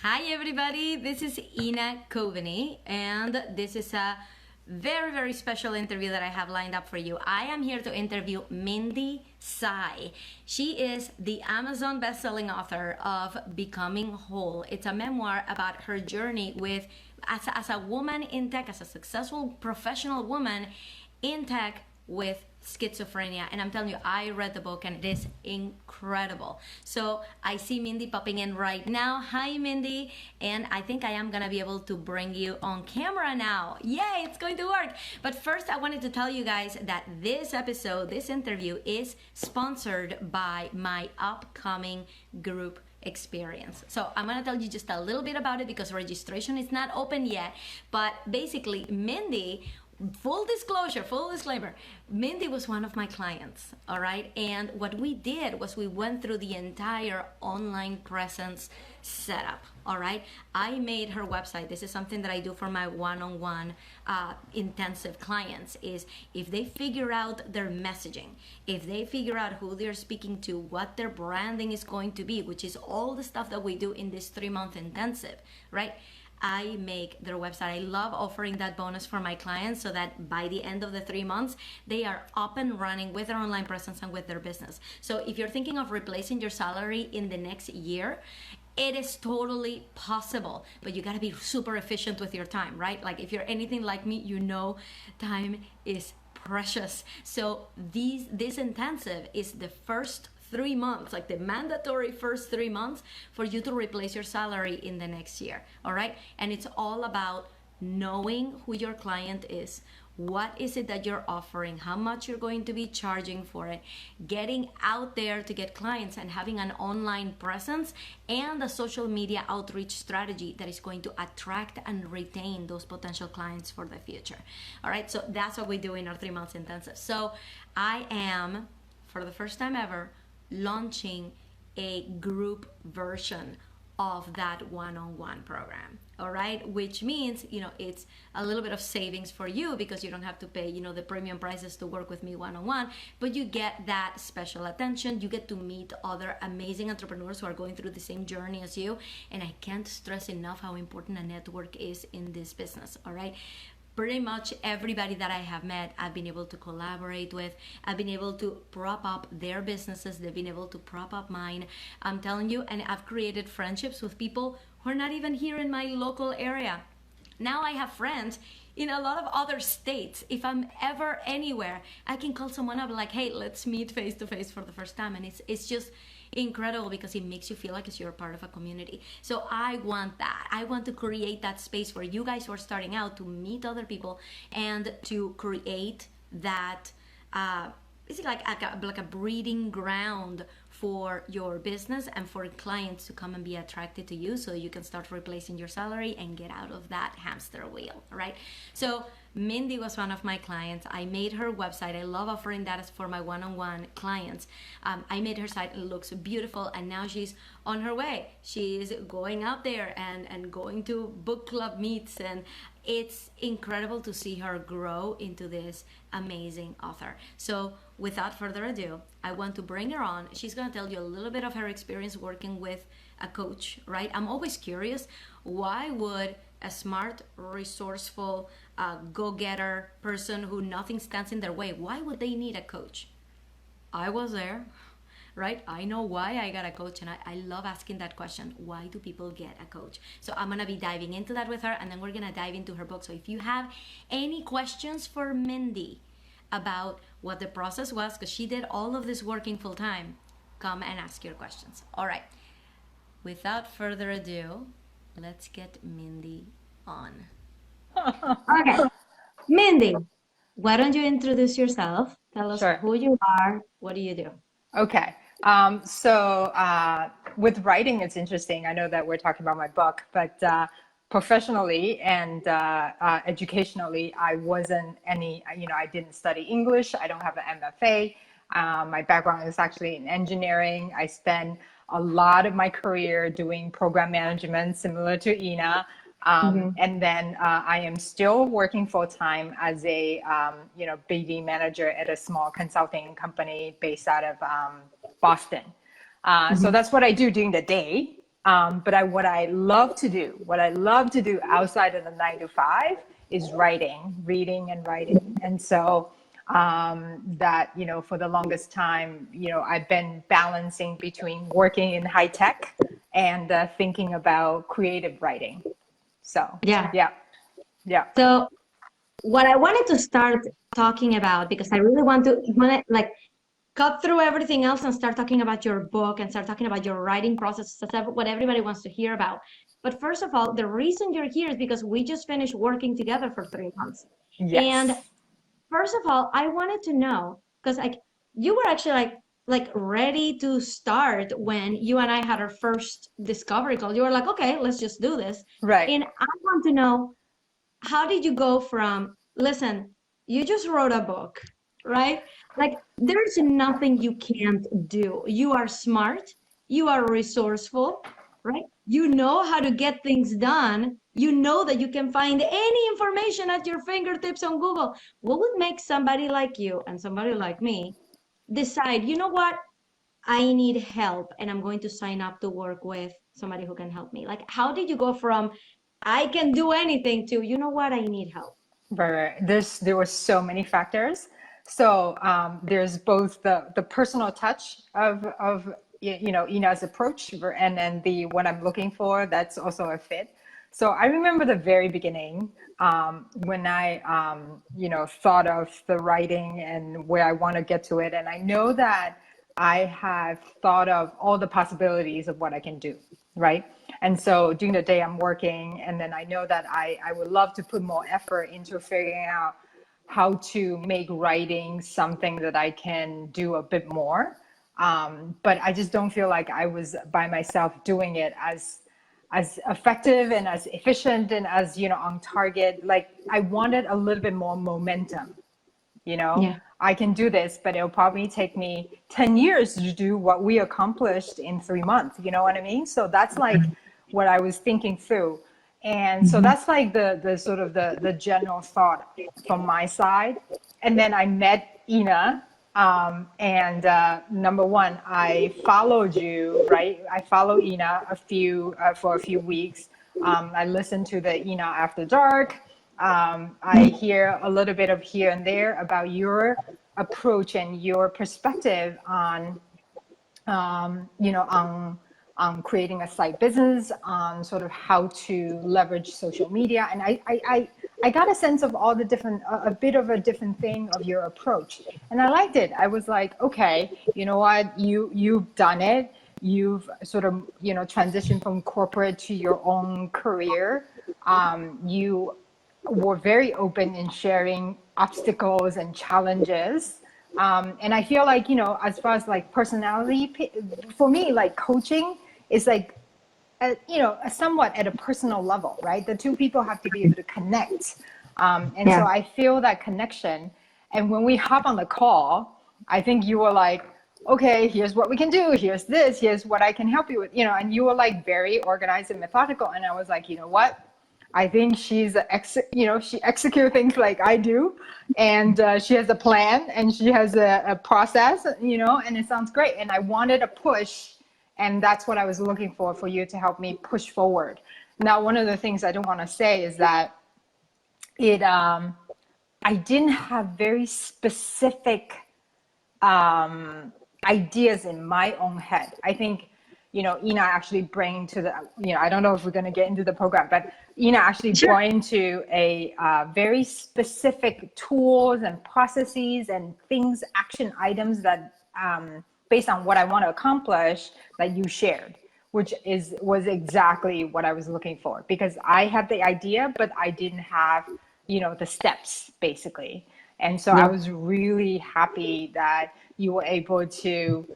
Hi, everybody. This is Ina Coveney, and this is a very, very special interview that I have lined up for you. I am here to interview Mindy Tsai. She is the Amazon best-selling author of Becoming Whole. It's a memoir about her journey with as a woman in tech, as a successful professional woman in tech with schizophrenia. And I'm telling you, I read the book and it is incredible. So I see Mindy popping in right now. Hi, Mindy. And I think I am going to be able to bring you on camera now. Yay, it's going to work. But first, I wanted to tell you guys that this episode, this interview is sponsored by my upcoming group experience. So I'm going to tell you just a little bit about it because registration is not open yet. But basically, Mindy, full disclaimer, Mindy was one of my clients, all right? And what we did was we went through the entire online presence setup, all right? I made her website. This is something that I do for my one-on-one intensive clients, is if they figure out their messaging, if they figure out who they're speaking to, what their branding is going to be, which is all the stuff that we do in this 3-month intensive, right? I make their website. I love offering that bonus for my clients so that by the end of the 3 months, they are up and running with their online presence and with their business. So if you're thinking of replacing your salary in the next year, it is totally possible, but you gotta be super efficient with your time, right? Like if you're anything like me, you know time is precious. So this intensive is the first 3 months, like the mandatory first 3 months for you to replace your salary in the next year, all right? And it's all about knowing who your client is, what is it that you're offering, how much you're going to be charging for it, getting out there to get clients and having an online presence and a social media outreach strategy that is going to attract and retain those potential clients for the future, all right? So that's what we do in our 3 months intensive. So I am, for the first time ever, launching a group version of that one-on-one program, all right? Which means, it's a little bit of savings for you because you don't have to pay, the premium prices to work with me one-on-one, but you get that special attention. You get to meet other amazing entrepreneurs who are going through the same journey as you. And I can't stress enough how important a network is in this business, all right? Pretty much everybody that I have met, I've been able to collaborate with. I've been able to prop up their businesses. They've been able to prop up mine. I'm telling you, and I've created friendships with people who are not even here in my local area. Now I have friends in a lot of other states. If I'm ever anywhere, I can call someone up like, hey, let's meet face to face for the first time. And it's just incredible because it makes you feel like you're part of a community. So I want that. I want to create that space where you guys who are starting out to meet other people and to create that it's like a breeding ground for your business and for clients to come and be attracted to you so you can start replacing your salary and get out of that hamster wheel, right? So Mindy was one of my clients. I made her website. I love offering that as for my one-on-one clients. I made her site. It looks beautiful, and now she's on her way. She's going out there and going to book club meets, and it's incredible to see her grow into this amazing author. So without further ado, I want to bring her on. She's going to tell you a little bit of her experience working with a coach, right? I'm always curious, why would a smart, resourceful, go-getter person who nothing stands in their way, why would they need a coach? I was there, right? I know why I got a coach, and I love asking that question. Why do people get a coach? So I'm going to be diving into that with her, and then we're going to dive into her book. So if you have any questions for Mindy about what the process was, because she did all of this working full time, come and ask your questions. All right. Without further ado, let's get Mindy on. Okay. Mindy, why don't you introduce yourself? Tell us Sure. who you are. What do you do? Okay. With writing, it's interesting. I know that we're talking about my book, but professionally and educationally, I wasn't I didn't study English. I don't have an MFA. My background is actually in engineering. I spent a lot of my career doing program management, similar to Ina. And then I am still working full time as a BD manager at a small consulting company based out of Boston. So that's what I do during the day. But what I love to do outside of the 9 to 5 is writing, reading and writing. And so that, for the longest time, I've been balancing between working in high tech and thinking about creative writing. So, Yeah. yeah, yeah. So what I wanted to start talking about, because I really want to like cut through everything else and start talking about your book and start talking about your writing process. That's what everybody wants to hear about. But first of all, the reason you're here is because we just finished working together for 3 months. And Yes. first of all, I wanted to know, because like you were actually like ready to start when you and I had our first discovery call. You were like, okay, let's just do this. Right. And I want to know, how did you go from, listen, you just wrote a book, right? Like, there's nothing you can't do. You are smart, you are resourceful, right? You know how to get things done. You know that you can find any information at your fingertips on Google. What would make somebody like you and somebody like me decide, you know what? I need help and I'm going to sign up to work with somebody who can help me. Like, how did you go from I can do anything to, you know what, I need help? Right. There were so many factors. So there's both the personal touch of Ina's approach, and then the what I'm looking for. That's also a fit. So I remember the very beginning when I thought of the writing and where I want to get to it, and I know that I have thought of all the possibilities of what I can do, right? And so during the day I'm working, and then I know that I would love to put more effort into figuring out how to make writing something that I can do a bit more. But I just don't feel like I was by myself doing it as effective and as efficient and as on target. Like I wanted a little bit more momentum. Yeah. I can do this, but it'll probably take me 10 years to do what we accomplished in 3 months. You know what I mean? So that's like what I was thinking through. And so that's like the sort of the general thought from my side. And then I met Ina. And number one, I followed you, right? I follow Ina for a few weeks. I listened to the Ina After Dark. I hear a little bit of here and there about your approach and your perspective on, on creating a side business, on sort of how to leverage social media. And I got a sense of all the different, a bit of a different thing of your approach. And I liked it. I was like, okay, you know what, you've done it. You've sort of, transitioned from corporate to your own career. You were very open in sharing obstacles and challenges. And I feel like, as far as like personality, for me, like coaching is like, somewhat at a personal level, right? The two people have to be able to connect. So I feel that connection. And when we hop on the call, I think you were like, okay, here's what we can do. Here's this, here's what I can help you with, and you were like very organized and methodical. And I was like, you know what? I think she executes things like I do, and she has a plan and she has a process, and it sounds great. And I wanted a push, and that's what I was looking for you to help me push forward. Now, one of the things I don't want to say is that I didn't have very specific ideas in my own head. I think, Ina actually bring to the, I don't know if we're going to get into the program, but Ina actually brought to a very specific tools and processes and things, action items that based on what I want to accomplish that you shared, which was exactly what I was looking for, because I had the idea, but I didn't have, the steps basically. And so I was really happy that you were able to,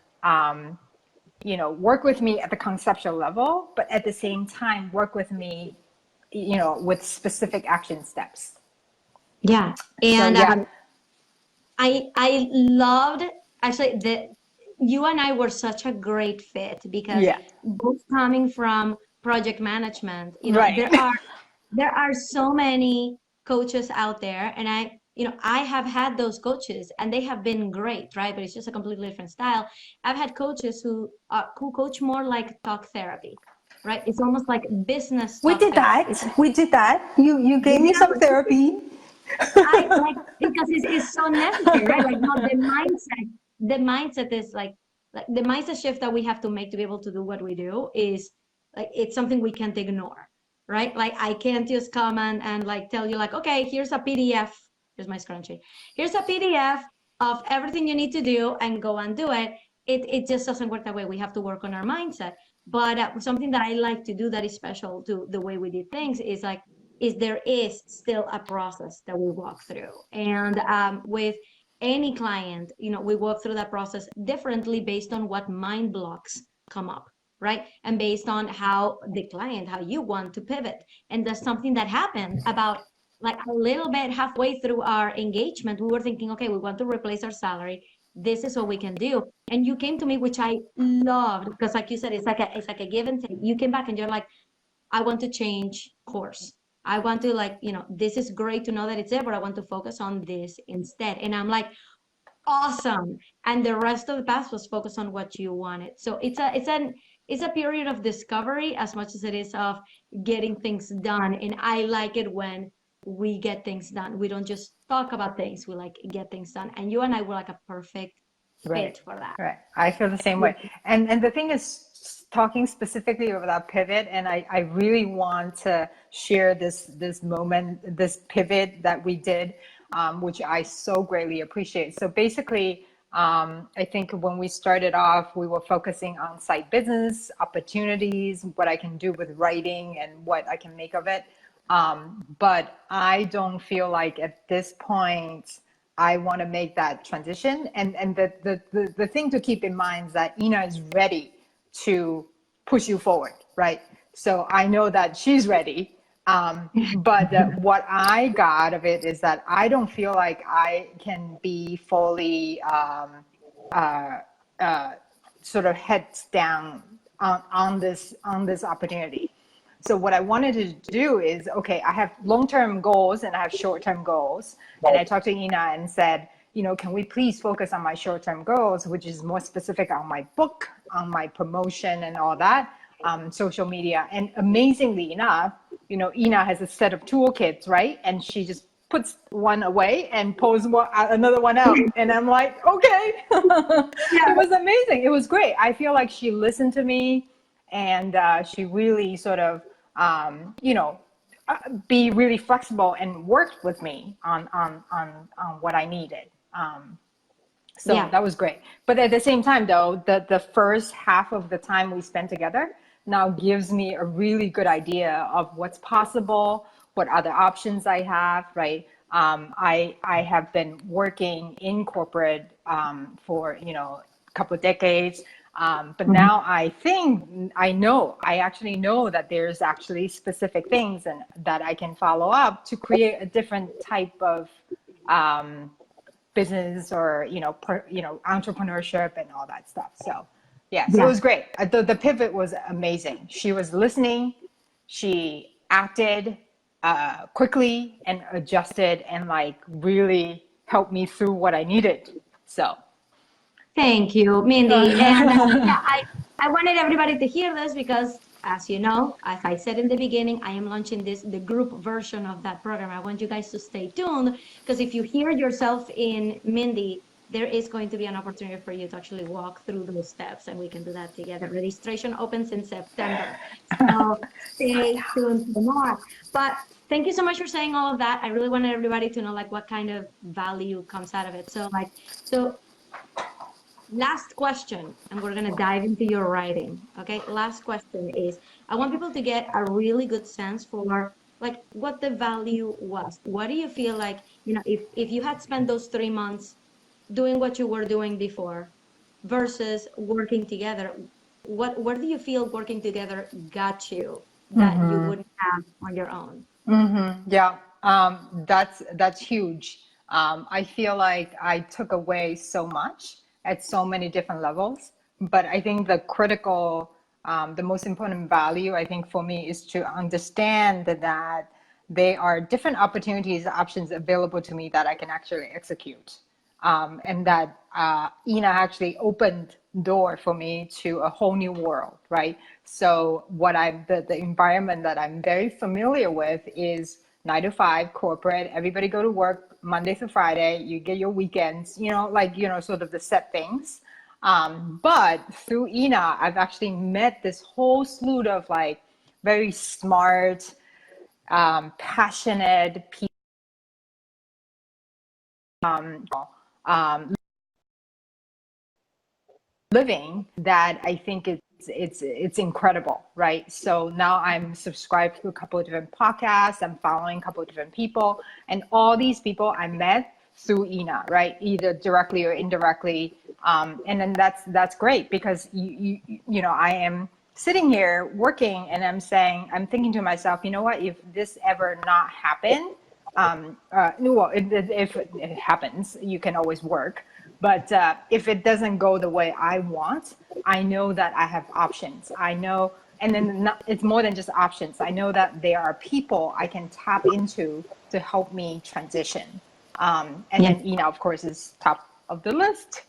work with me at the conceptual level, but at the same time, work with me, with specific action steps. Yeah. And so, yeah. I loved actually that you and I were such a great fit, because both coming from project management, Right. there are so many coaches out there, and I have had those coaches and they have been great, right? But it's just a completely different style. I've had coaches who coach more like talk therapy, right? It's almost like business We stuff. did that. We did that. You gave me some therapy. I like, because it's so necessary, right? Like, no, the mindset is like the mindset shift that we have to make to be able to do what we do is like, it's something we can't ignore, right? Like, I can't just come and like tell you like, okay, here's a PDF. Here's my scrunchie. Here's a PDF of everything you need to do and go and do it. It just doesn't work that way. We have to work on our mindset. But something that I like to do that is special to the way we did things is like, is there is still a process that we walk through. And with any client, you know, we walk through that process differently based on what mind blocks come up, right? And based on how the client, how you want to pivot. And that's something that happened about like a little bit halfway through our engagement. We were thinking, okay, we want to replace our salary. This is what we can do. And you came to me, which I loved, because like you said, it's like a give and take. You came back and you're like, I want to change course. I want to, like, you know, this is great to know that it's there, but I want to focus on this instead. And I'm like, awesome. And the rest of the path was focused on what you wanted. So it's a period of discovery as much as it is of getting things done. And I like it when we get things done. We don't just talk about things, we like get things done. And you and I were like a perfect fit for that. Right. I feel the same way. And the thing is, talking specifically about that pivot, and I really want to share this moment, this pivot that we did, which I so greatly appreciate. So basically, I think when we started off, we were focusing on side business opportunities, what I can do with writing and what I can make of it. But I don't feel like at this point, I want to make that transition. And the thing to keep in mind is that Ina is ready to push you forward, right? So I know that she's ready. But what I got out of it is that I don't feel like I can be fully sort of heads down on this opportunity. So what I wanted to do is, okay, I have long-term goals and I have short-term goals. And I talked to Ina and said, you know, can we please focus on my short-term goals, which is more specific on my book, on my promotion and all that, social media. And amazingly enough, you know, Ina has a set of toolkits, right? And she just puts one away and pulls another one out. And I'm like, okay. It was amazing. It was great. I feel like she listened to me and she really sort of, you know, be really flexible and worked with me on what I needed. So that was great. But at the same time, though, the first half of the time we spent together now gives me a really good idea of what's possible, what other options I have, right? I have been working in corporate for, you know, a couple of decades. But now I think I actually know that there's actually specific things and that I can follow up to create a different type of business or, you know, entrepreneurship and all that stuff. So so it was great. The pivot was amazing. She was listening. She acted quickly and adjusted and like really helped me through what I needed. So. Thank you, Mindy. And I wanted everybody to hear this because, as you know, as I said in the beginning, I am launching the group version of that program. I want you guys to stay tuned because if you hear yourself in Mindy, there is going to be an opportunity for you to actually walk through those steps and we can do that together. Registration opens in September. So stay tuned for more. But thank you so much for saying all of that. I really wanted everybody to know like what kind of value comes out of it. So last question, and we're going to dive into your writing. Okay. Last question is, I want people to get a really good sense for like what the value was. What do you feel like, you know, if you had spent those 3 months doing what you were doing before versus working together, where do you feel working together got you that you wouldn't have on your own? Yeah. That's huge. I feel like I took away so much at so many different levels, but I think the most important value, I think for me, is to understand that there are different opportunities, options available to me that I can actually execute. And that Ina actually opened door for me to a whole new world, right? So the environment that I'm very familiar with is 9 to 5 corporate. Everybody go to work Monday through Friday. You get your weekends, sort of the set things. But through Ina, I've actually met this whole slew of like very smart, passionate people. Um, living that I think it's incredible, right? So now I'm subscribed to a couple of different podcasts. I'm following a couple of different people, and all these people I met through Ina, right? Either directly or indirectly. And then that's great because I am sitting here working and I'm thinking to myself, you know what, if this ever not happen, well, if it happens, you can always work. But if it doesn't go the way I want, I know that I have options. I know, and then it's more than just options. I know that there are people I can tap into to help me transition. Then Ina, of course, is top of the list.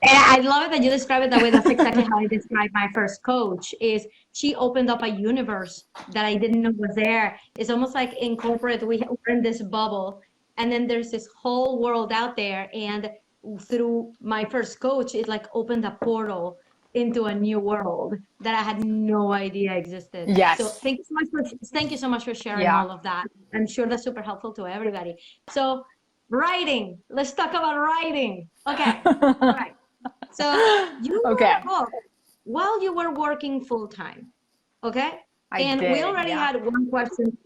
And I love it that you describe it that way. That's exactly how I describe my first coach. Is she opened up a universe that I didn't know was there. It's almost like in corporate, we're in this bubble, and then there's this whole world out there. And through my first coach, it like opened a portal into a new world that I had no idea existed. Yes. So thank you so much for sharing all of that. I'm sure that's super helpful to everybody. So writing, let's talk about writing. Okay. All right. So you wrote a book while you were working full time, okay? We already had one question.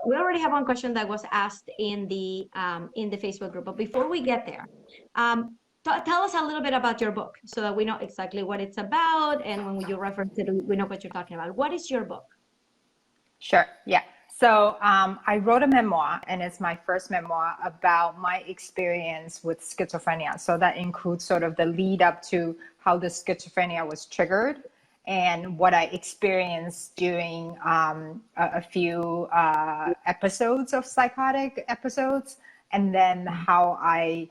We already have one question that was asked in the Facebook group. But before we get there, tell us a little bit about your book so that we know exactly what it's about, and when you reference it, we know what you're talking about. What is your book? Sure. Yeah. So I wrote a memoir, and it's my first memoir about my experience with schizophrenia. So that includes sort of the lead up to how the schizophrenia was triggered and what I experienced during a few episodes of psychotic episodes, and then how I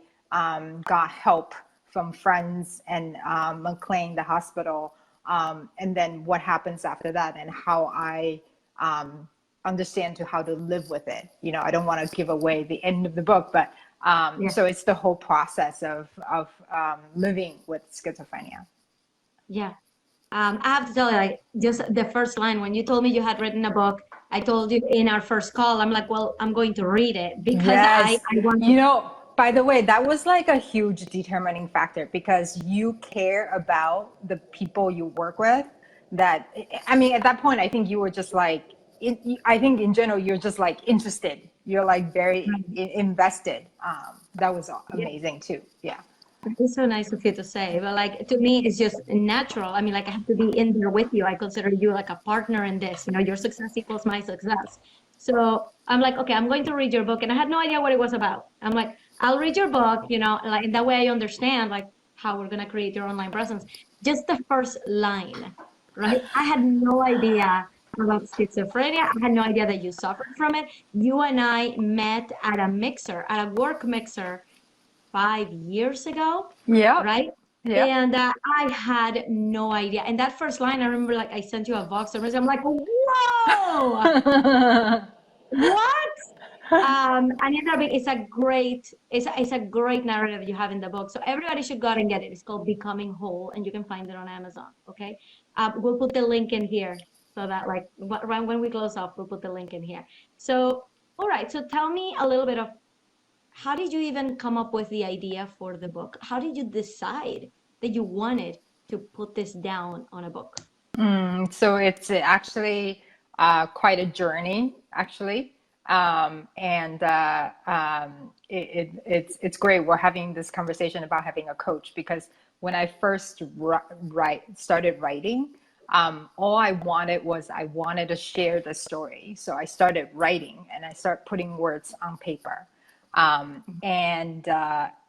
got help from friends and McLean, the hospital, and then what happens after that, and how I understand to how to live with it. I don't want to give away the end of the book, but so it's the whole process of living with schizophrenia. Yeah. I have to tell you, like, just the first line, when you told me you had written a book, I told you in our first call, I'm like, well, I'm going to read it because I want to. By the way, that was like a huge determining factor because you care about the people you work with. At that point, I think you were just like, I think in general, you're just like interested. You're like very invested. That was amazing too. Yeah. It's so nice of you to say, but like to me, it's just natural. I mean, like I have to be in there with you. I consider you like a partner in this. Your success equals my success. So I'm like, okay, I'm going to read your book, and I had no idea what it was about. I'm like, I'll read your book, like in that way I understand like how we're gonna create your online presence. Just the first line, right? I had no idea about schizophrenia. I had no idea that you suffered from it. You and I met at a work mixer 5 years ago. Yeah. Right. Yeah. And I had no idea. And that first line, I remember like I sent you a Vox message. I'm like, whoa, what? And it's a great narrative you have in the book. So everybody should go out and get it. It's called Becoming Whole, and you can find it on Amazon. Okay. We'll put the link in here so that like right when we close off, we'll put the link in here. So, all right. So tell me a little bit of, how did you even come up with the idea for the book? How did you decide that you wanted to put this down on a book? So it's actually quite a journey, actually. It's great. We're having this conversation about having a coach because when I first started writing, all I wanted to share the story. So I started writing and I started putting words on paper.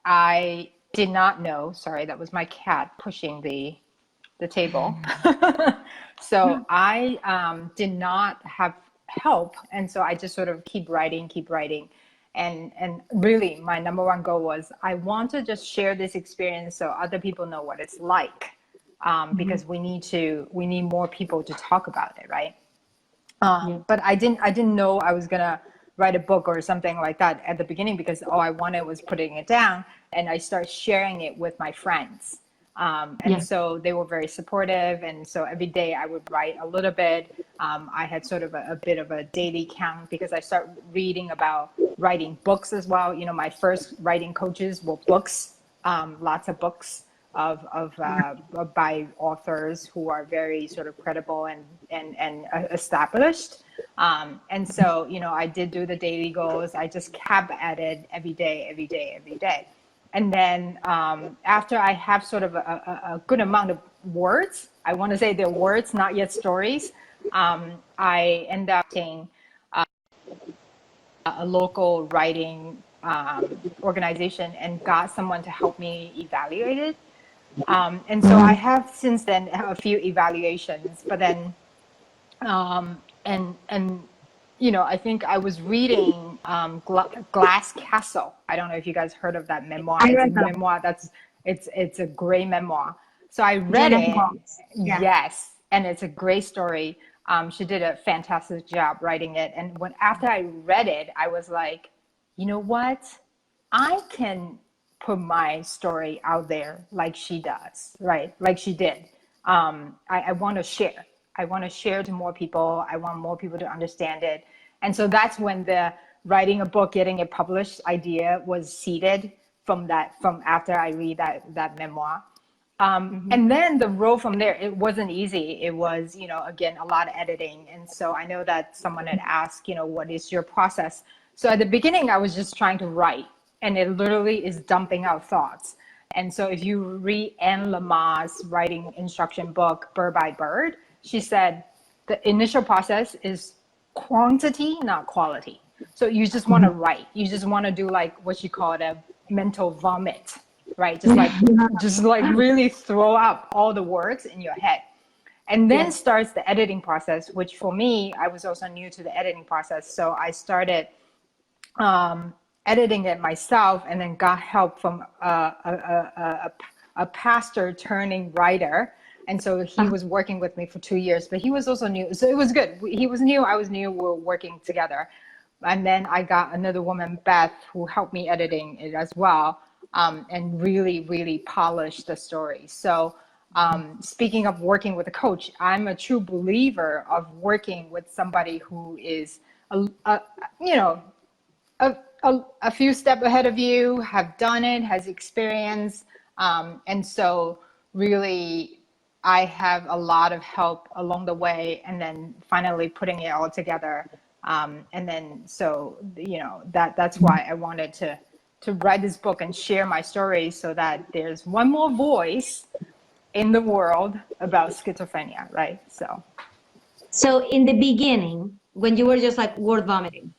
I did not know, sorry, that was my cat pushing the table. So I did not have help. And so I just sort of keep writing. And really my number one goal was I want to just share this experience so other people know what it's like, because we need more people to talk about it, right? But I didn't know I was gonna write a book or something like that at the beginning, because all I wanted was putting it down, and I started sharing it with my friends. And so they were very supportive, and so every day I would write a little bit. I had sort of a bit of a daily count, because I started reading about writing books as well. You know, my first writing coaches were books, lots of books by authors who are very sort of credible and established. And so, you know, I did do the daily goals. I just kept at it every day. And then after I have sort of a good amount of words, I want to say they're words, not yet stories, I end up taking a local writing organization and got someone to help me evaluate it. And so I have since then a few evaluations, but then, and you know, I think I was reading Glass Castle. I don't know if you guys heard of that memoir. It's a memoir it's a great memoir. So I read it. Yes, and it's a great story. She did a fantastic job writing it. And after I read it, I was like, you know what? I can put my story out there like she does, right? Like she did. I want to share. I want to share to more people. I want more people to understand it. And so that's when the writing a book, getting it published idea was seeded from after I read that memoir. And then the road from there, it wasn't easy. It was, you know, again, a lot of editing. And so I know that someone had asked, you know, what is your process? So at the beginning, I was just trying to write, and it literally is dumping out thoughts. And so if you read Anne Lamar's writing instruction book, Bird by Bird, she said the initial process is quantity, not quality. So you just want to write. You just want to do like what she called a mental vomit, right? Just like really throw out all the words in your head. And then starts the editing process, which for me, I was also new to the editing process. So I started editing it myself, and then got help from a pastor turning writer. And so he was working with me for 2 years, but he was also new. So it was good. He was new, I was new, we were working together. And then I got another woman, Beth, who helped me editing it as well, and really polished the story. So speaking of working with a coach, I'm a true believer of working with somebody who is, you know, a few steps ahead of you, have done it, has experience. And so really, I have a lot of help along the way, and then finally putting it all together. And then, so, you know, that's why I wanted to write this book and share my story, so that there's one more voice in the world about schizophrenia, right? So in the beginning, when you were just like word vomiting,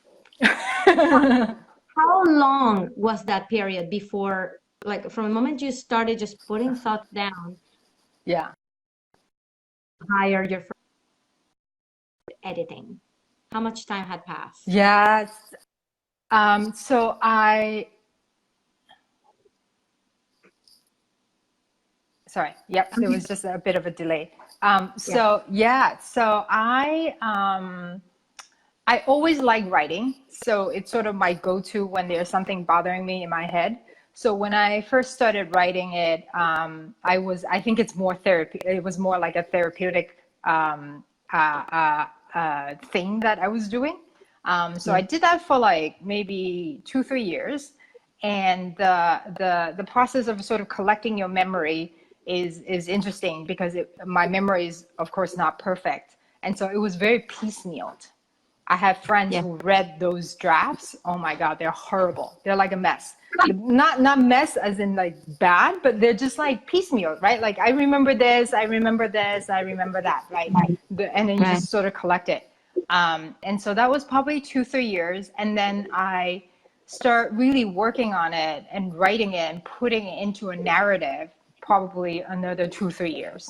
how long was that period before, like from the moment you started just putting thoughts down? Yeah. Hire your first editing. How much time had passed? Yes. So sorry. Yep. There was just a bit of a delay. So I always like writing. So it's sort of my go-to when there's something bothering me in my head. So when I first started writing it, I think it's more therapy. It was more like a therapeutic thing that I was doing. So I did that for like maybe 2-3 years. And the process of sort of collecting your memory is interesting, because my memory is, of course, not perfect. And so it was very piecemealed. I have friends who read those drafts. Oh my God, they're horrible. They're like a mess. Not mess as in like bad, but they're just like piecemeal, right? Like I remember this, I remember that, right? And then you just sort of collect it. And so that was probably 2-3 years. And then I start really working on it and writing it and putting it into a narrative, probably another 2-3 years.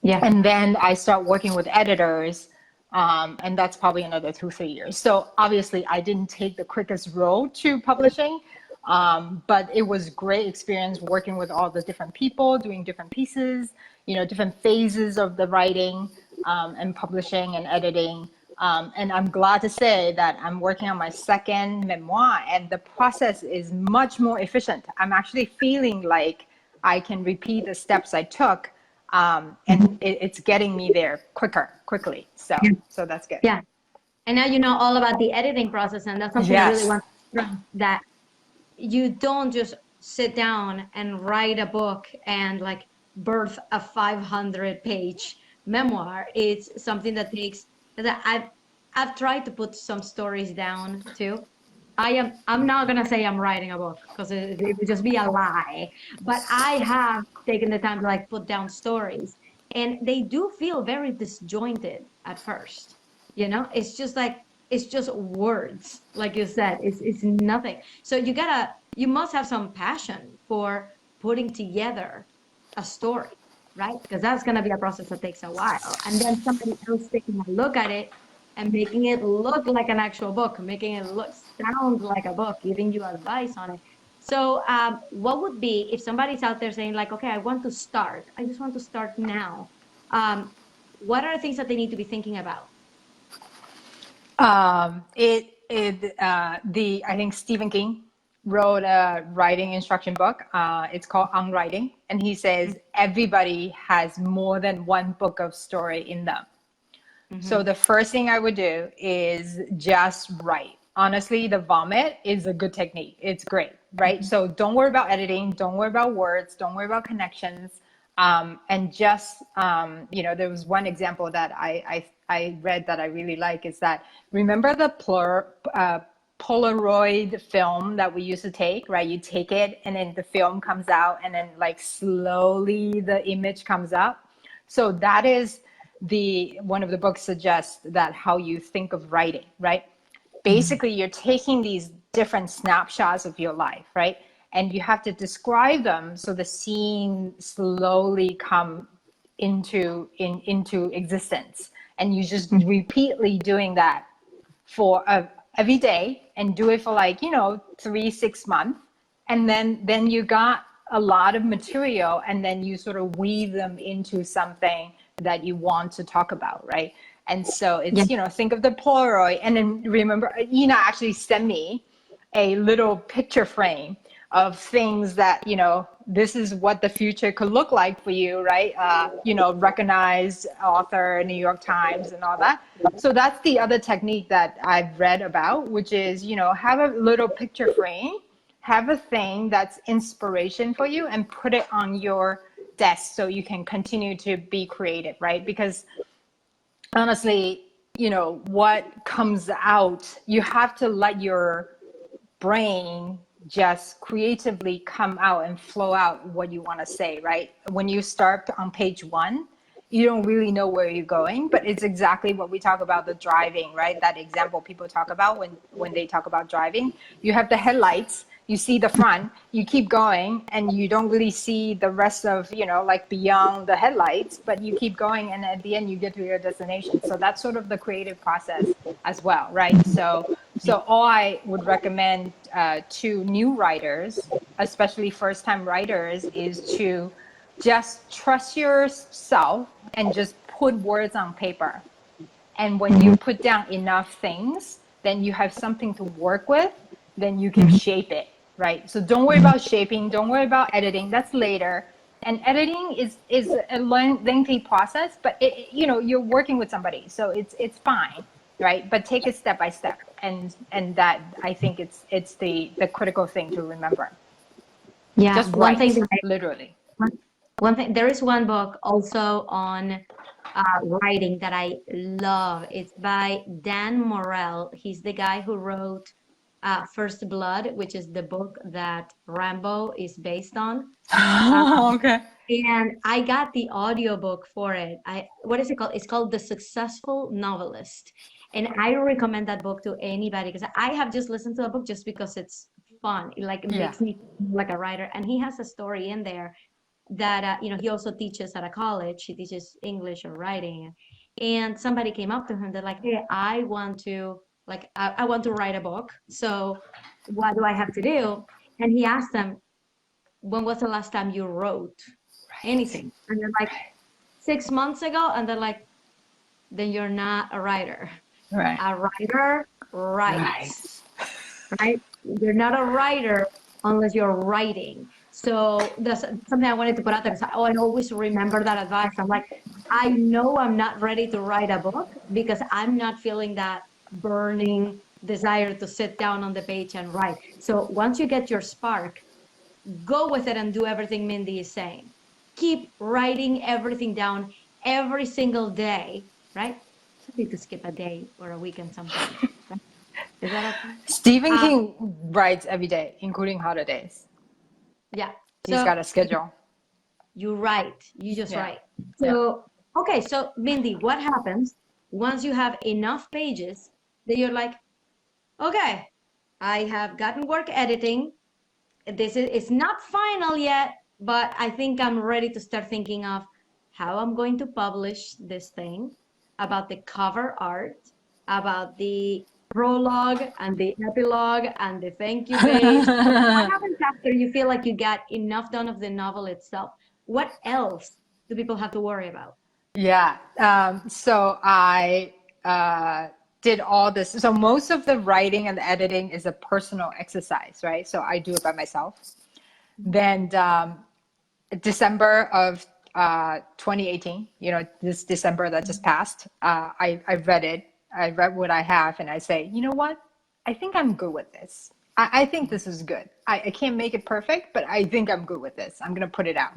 Yeah. And then I start working with editors And that's probably another 2-3 years. So obviously I didn't take the quickest road to publishing, but it was great experience working with all the different people, doing different pieces, different phases of the writing, and publishing and editing. And I'm glad to say that I'm working on my second memoir, and the process is much more efficient. I'm actually feeling like I can repeat the steps I took, and it's getting me there quickly. So that's good. Yeah. And now you know all about the editing process, and that's something I really Yes. want to stress, that you don't just sit down and write a book and like birth a 500-page memoir. It's something that takes that I've tried to put some stories down too. I'm not gonna say I'm writing a book because it would just be a lie, but I have taken the time to like put down stories, and they do feel very disjointed at first. It's just like it's just words, like you said. It's nothing. So you must have some passion for putting together a story, right? Because that's gonna be a process that takes a while, and then somebody else taking a look at it and making it look like an actual book, making it sound like a book, giving you advice on it. So, what would be if somebody's out there saying like, okay, I want to start, I just want to start now. What are the things that they need to be thinking about? I think Stephen King wrote a writing instruction book. It's called On Writing, and he says everybody has more than one book of story in them. So the first thing I would do is just write. Honestly, the vomit is a good technique. It's great, right? So don't worry about editing. Don't worry about words. Don't worry about connections. And just, there was one example that I read that I really like, is that, remember the Polaroid film that we used to take, right? You take it and then the film comes out, and then like slowly the image comes up. So that is one of the books suggests that how you think of writing, right? Basically, you're taking these different snapshots of your life, right? And you have to describe them so the scene slowly come into existence. And you just repeatedly doing that for every day, and do it for 3-6 months. And then you got a lot of material, and then you sort of weave them into something that you want to talk about, right? And so it's, think of the Polaroid, and then remember, Ina actually sent me a little picture frame of things that, this is what the future could look like for you, right? Recognized author, New York Times and all that. So that's the other technique that I've read about, which is, have a little picture frame, have a thing that's inspiration for you, and put it on your desk so you can continue to be creative, right? Because honestly, what comes out, you have to let your brain just creatively come out and flow out what you want to say, right? When you start on page 1, you don't really know where you're going, but it's exactly what we talk about, the driving, right? That example people talk about when they talk about driving. You have the headlights, you see the front, you keep going, and you don't really see the rest of, beyond the headlights, but you keep going, and at the end you get to your destination. So that's sort of the creative process as well, right? So all I would recommend to new writers, especially first-time writers, is to just trust yourself and just put words on paper. And when you put down enough things, then you have something to work with, then you can shape it, right? So don't worry about shaping, don't worry about editing, that's later. And editing is a lengthy process, but you're working with somebody, so it's fine, right? But take it step by step, and that, I think it's the critical thing to remember. Yeah, just write, literally. One thing, there is one book also on writing that I love. It's by Dan Morrell. He's the guy who wrote First Blood, which is the book that Rambo is based on. Okay. And I got the audiobook for it. What is it called? It's called The Successful Novelist. And I recommend that book to anybody, because I have just listened to the book just because it's fun. It makes me feel like a writer. And he has a story in there that he also teaches at a college. He teaches English or writing, and somebody came up to him. They're like, hey, I want to I want to write a book. So what do I have to do? And he asked them, when was the last time you wrote anything? And they're like, 6 months ago. And they're like, then you're not a writer. Right. A writer writes, right? You're not a writer unless you're writing. So that's something I wanted to put out there. I always remember that advice. I'm like, I know I'm not ready to write a book because I'm not feeling that burning desire to sit down on the page and write. So once you get your spark, go with it and do everything Mindy is saying. Keep writing everything down every single day, right? Just need to skip a day or a weekend sometimes. Right? Is that okay? Stephen King writes every day, including holidays. Yeah. He's got a schedule. You write. You just write. So, okay. So, Mindy, what happens once you have enough pages that you're like, okay, I have gotten work editing. It's not final yet, but I think I'm ready to start thinking of how I'm going to publish this thing, about the cover art, about the prologue and the epilogue and the thank you page. What happens after you feel like you got enough done of the novel itself? What else do people have to worry about? Yeah. So I did all this. So most of the writing and the editing is a personal exercise, right? So I do it by myself. Then December of 2018, this December that just passed, I read it. I read what I have and I say, you know what? I think I'm good with this. I think this is good. I can't make it perfect, but I think I'm good with this. I'm going to put it out.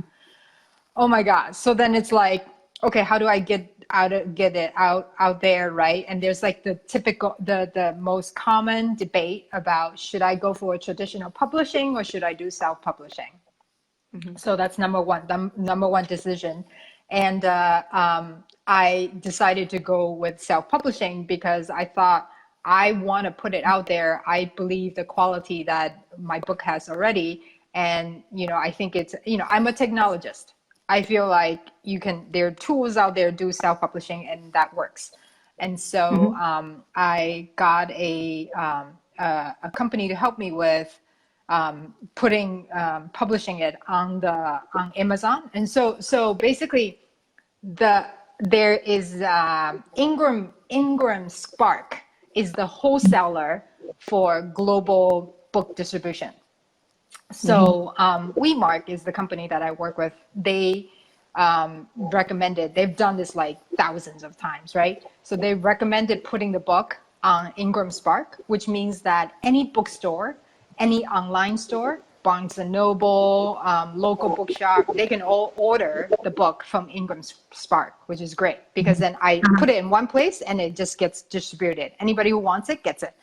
Oh my God. So then it's like, okay, how do I get it out there, right? And there's like the typical, the most common debate about, should I go for a traditional publishing or should I do self-publishing? Mm-hmm. So that's number one decision. And I decided to go with self-publishing because I thought I want to put it out there. I believe the quality that my book has already. And, I think it's, I'm a technologist. I feel like there are tools out there do self-publishing and that works. And so I got a company to help me with publishing it on Amazon. And so basically there is Ingram Spark is the wholesaler for global book distribution. So WeMark is the company that I work with. They recommended, they've done this like thousands of times, right? So they recommended putting the book on Ingram Spark, which means that any bookstore, any online store, Barnes & Noble, local bookshop, they can all order the book from Ingram Spark, which is great because then I put it in one place and it just gets distributed. Anybody who wants it gets it.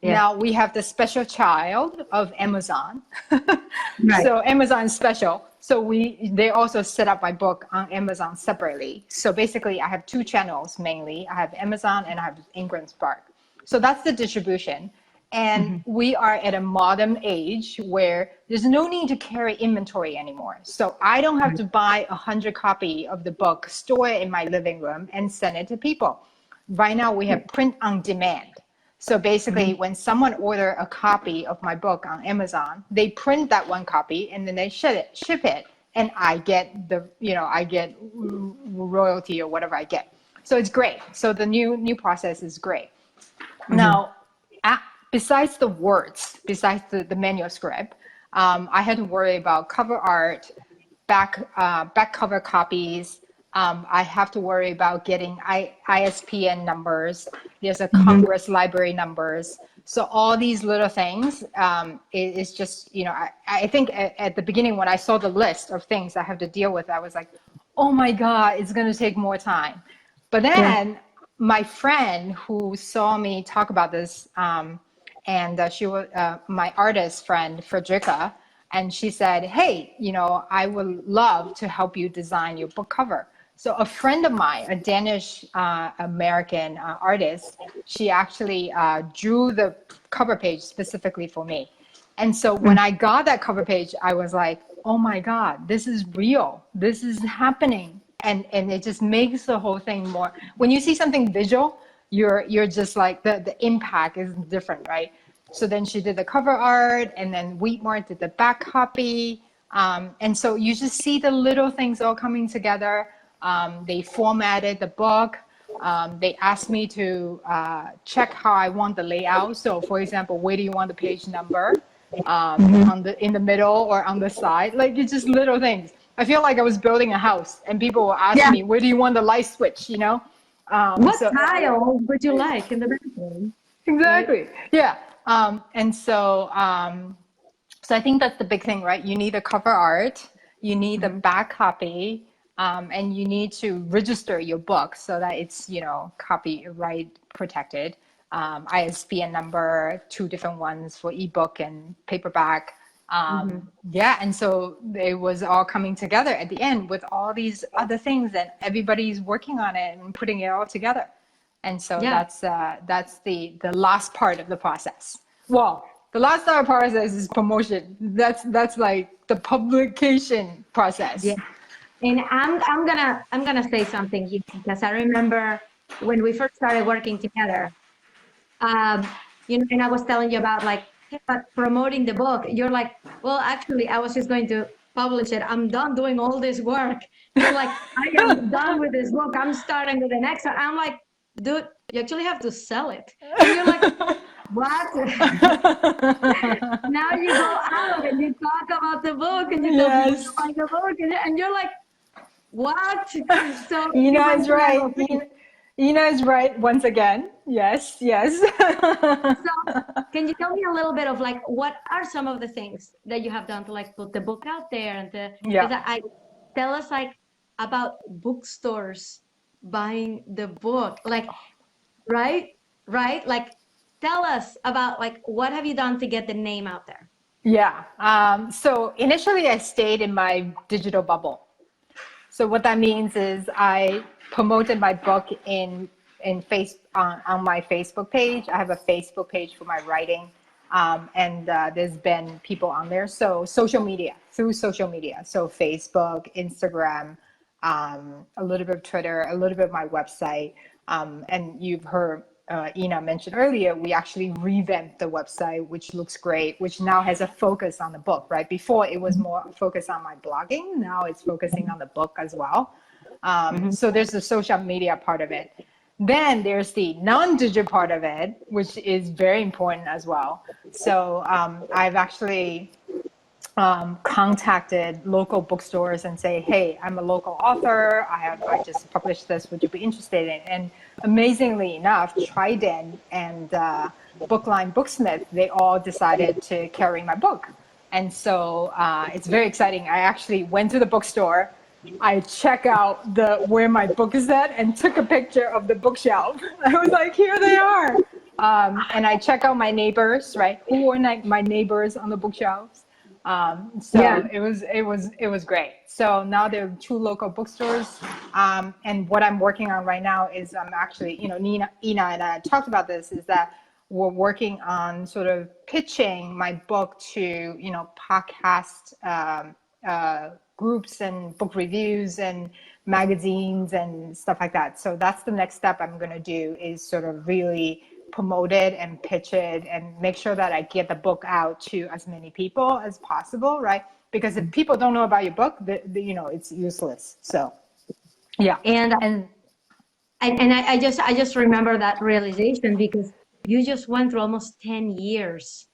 Yeah. Now we have the special child of Amazon. Right. So Amazon is special. So they also set up my book on Amazon separately. So basically I have two channels mainly. I have Amazon and I have Ingram Spark. So that's the distribution. And we are at a modern age where there's no need to carry inventory anymore. So I don't have to buy 100 copies of the book, store it in my living room and send it to people. Right now we have print on demand. So basically when someone order a copy of my book on Amazon, they print that one copy and then they ship it and I get I get royalty or whatever I get. So it's great. So the new process is great. Now, besides the words, besides the manuscript, I had to worry about cover art, back cover copies. I have to worry about getting ISBN numbers. There's a Congress library numbers. So all these little things is just, I think at the beginning when I saw the list of things I have to deal with, I was like, oh my God, it's going to take more time. But then my friend who saw me talk about this, and she was my artist friend, Frederica, and she said, hey, I would love to help you design your book cover. So a friend of mine, a Danish American artist, she actually drew the cover page specifically for me. And so when I got that cover page, I was like, oh my God, this is real. This is happening. and it just makes the whole thing more, when you see something visual, you're just like, the impact is different, right? So then she did the cover art, and then Wheatmore did the back copy. And so you just see the little things all coming together. They formatted the book. They asked me to check how I want the layout. So for example, where do you want the page number? In the middle or on the side? Like, it's just little things. I feel like I was building a house, and people will ask me, where do you want the light switch, you know? What tile would you like in the bedroom? Exactly. Right? Yeah. And so I think that's the big thing, right? You need a cover art, you need the back copy, and you need to register your book so that it's, you know, copyright protected. ISBN number, 2 different ones for ebook and paperback. Yeah, and so it was all coming together at the end with all these other things, and everybody's working on it and putting it all together. And so that's the last part of the process. Well, the last part of the process is promotion. That's like the publication process. Yeah. And I'm gonna say something here, because I remember when we first started working together, you know, and I was telling you about like, hey, but promoting the book, you're like, well, actually, I was just going to publish it. I'm done doing all this work. You're like, I am done with this book. I'm starting with the next one. I'm like, dude, you actually have to sell it. And you're like, what? Now you go out and you talk about the book, and you tell people about the book, and you're like, what? So Ina is right. Ina is right once again. Yes. So can you tell me a little bit of like, what are some of the things that you have done to like put the book out there, and tell us like about bookstores buying the book, like, right? Like, tell us about like, what have you done to get the name out there? Yeah. So initially I stayed in my digital bubble. So what that means is I promoted my book on my Facebook page. I have a Facebook page for my writing, and there's been people on there. So through social media. So Facebook, Instagram, a little bit of Twitter, a little bit of my website, and you've heard Ina mentioned earlier, we actually revamped the website, which looks great, which now has a focus on the book, right? Before it was more focused on my blogging. Now it's focusing on the book as well. So there's the social media part of it. Then there's the non-digital part of it, which is very important as well. So I've actually contacted local bookstores and say, hey, I'm a local author. I just published this. Would you be interested in? And amazingly enough, Trident and Bookline Booksmith, they all decided to carry my book. And so it's very exciting. I actually went to the bookstore. I check out where my book is at and took a picture of the bookshelf. I was like, here they are. And I check out my neighbors, right? Who were my neighbors on the bookshelves. It was great. So now there are 2 local bookstores, and what I'm working on right now is I'm actually, you know, Ina and I talked about this, is that we're working on sort of pitching my book to, you know, podcast groups and book reviews and magazines and stuff like that. So that's the next step I'm going to do, is sort of really promote it and pitch it and make sure that I get the book out to as many people as possible, right? Because if people don't know about your book, you know, it's useless. So, yeah. And I just remember that realization, because you just went through almost 10 years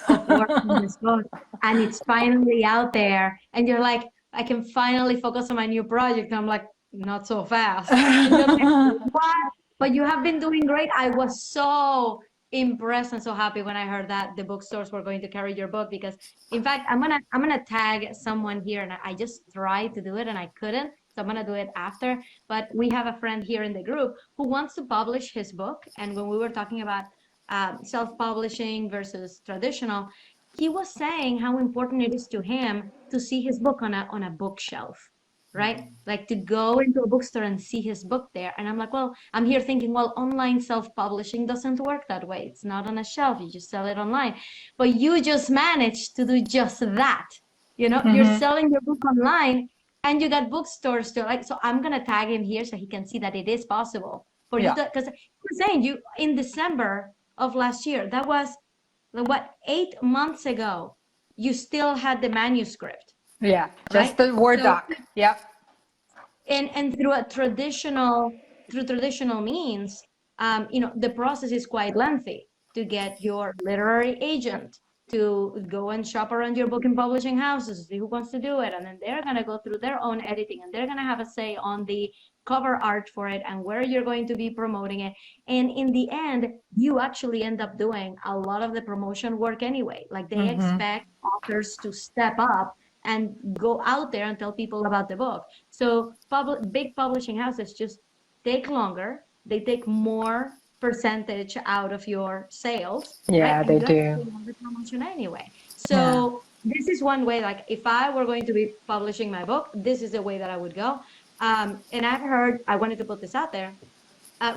of work on this book, and it's finally out there, and you're like, I can finally focus on my new project. And I'm like, not so fast. And you're like, what? But you have been doing great. I was so impressed and so happy when I heard that the bookstores were going to carry your book, because in fact, I'm gonna tag someone here, and I just tried to do it and I couldn't. So I'm gonna do it after. But we have a friend here in the group who wants to publish his book. And when we were talking about self-publishing versus traditional, he was saying how important it is to him to see his book on a bookshelf, right? Like to go into a bookstore and see his book there. And I'm like, well, I'm here thinking, well, online self-publishing doesn't work that way. It's not on a shelf. You just sell it online. But you just managed to do just that. You know, you're selling your book online, And you got bookstores too. Like, so I'm gonna tag him here so he can see that it is possible for you Yeah. to, because he was saying you in December of last year, that was like, what, 8 months ago, you still had the manuscript, Yeah. Just right? the Word So, doc. Yep. and through a traditional means, the process is quite lengthy to get your literary agent to go and shop around your book in publishing houses, see who wants to do it, and then they're going to go through their own editing, and they're going to have a say on the cover art for it and where you're going to be promoting it. And in the end, you actually end up doing a lot of the promotion work anyway. Like, they Mm-hmm. expect authors to step up and go out there and tell people about the book. So big publishing houses just take longer. They take more percentage out of your sales, right? Yeah, And they you have to do. do all the promotion anyway. Yeah. So this is one way, like, if I were going to be publishing my book, this is the way that I would go. And I've heard, I wanted to put this out there,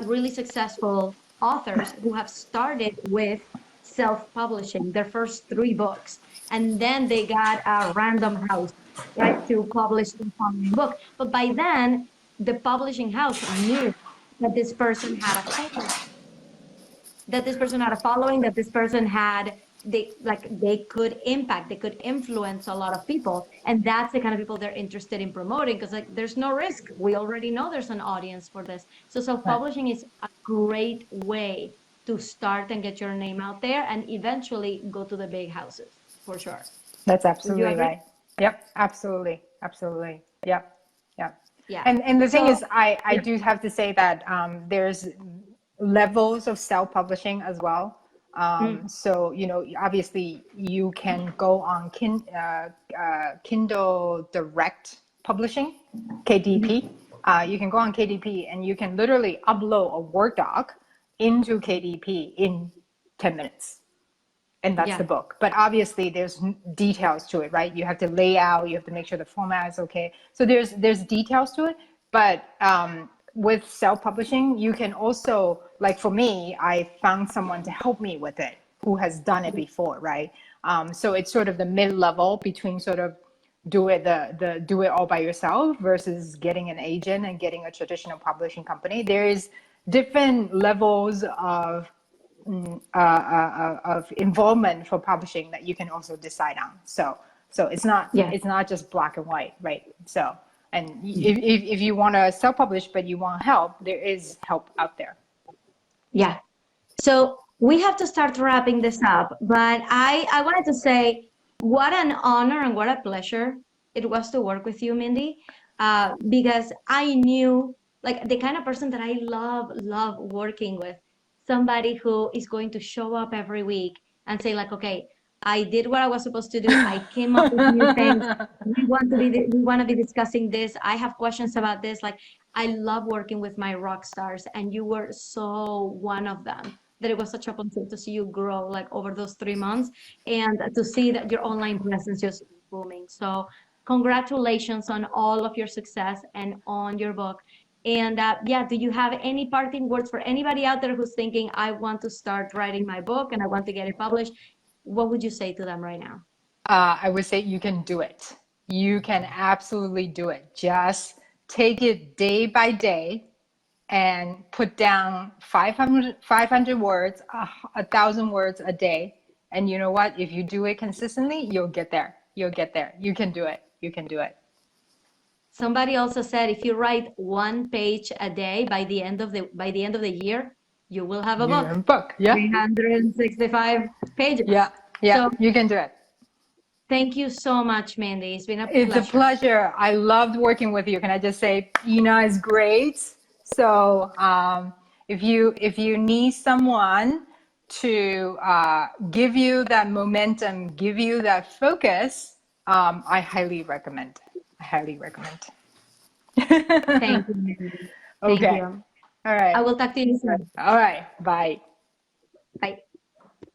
really successful authors who have started with self-publishing their first 3 books, and then they got a random house, right, to publish the following book. But by then, the publishing house knew that this person had a following, that this person had, they could impact, they could influence a lot of people, and that's the kind of people they're interested in promoting, because, like, there's no risk, we already know there's an audience for this. So Right. self-publishing is a great way to start and get your name out there and eventually go to the big houses, for sure. That's Would you absolutely agree? right. Yep. Absolutely. Absolutely. Yep. Yep. Yeah. And the thing So is, I yeah. do have to say that there's levels of self-publishing as well. Mm. So, obviously you can go on Kindle Direct Publishing, KDP. You can go on KDP and you can literally upload a Word doc into KDP in 10 minutes. And that's the Yeah. book. But obviously there's details to it, right? You have to lay out, you have to make sure the format is okay. So there's details to it. But with self-publishing, you can also, like for me, I found someone to help me with it who has done it before, right? So it's sort of the mid-level between sort of do it do it all by yourself versus getting an agent and getting a traditional publishing company. There is different levels of involvement for publishing that you can also decide on. So Yeah. it's not just black and white, right? So, and if you want to self-publish but you want help, there is help out there. Yeah. So we have to start wrapping this up, but I wanted to say what an honor and what a pleasure it was to work with you, Mindy, because I knew, like, the kind of person that I love working with, somebody who is going to show up every week and say, like, okay, I did what I was supposed to do. I came up with new things. We want to be discussing this. I have questions about this. Like, I love working with my rock stars, and you were so one of them. That it was such a pleasure to see you grow, like, over those 3 months, and to see that your online presence just booming. So congratulations on all of your success and on your book. And yeah, do you have any parting words for anybody out there who's thinking, I want to start writing my book and I want to get it published? What would you say to them right now? I would say you can do it. You can absolutely do it. Just take it day by day and put down 500 words, 1,000 words a day. And you know what? If you do it consistently, you'll get there. You'll get there. You can do it. You can do it. Somebody also said if you write 1 page a day by the end of the year, you will have a You book. have a book. Yeah. 365 pages. Yeah. Yeah. So You can do it. thank you so much, Mindy. It's been a It's a pleasure. pleasure. I loved working with you. Can I just say, Ina is great. So if you need someone to give you that momentum, give you that focus, I highly recommend. I highly recommend. Thank you, Mindy. Thank Okay. you. All right. I will talk to you soon. All right. Bye. Bye.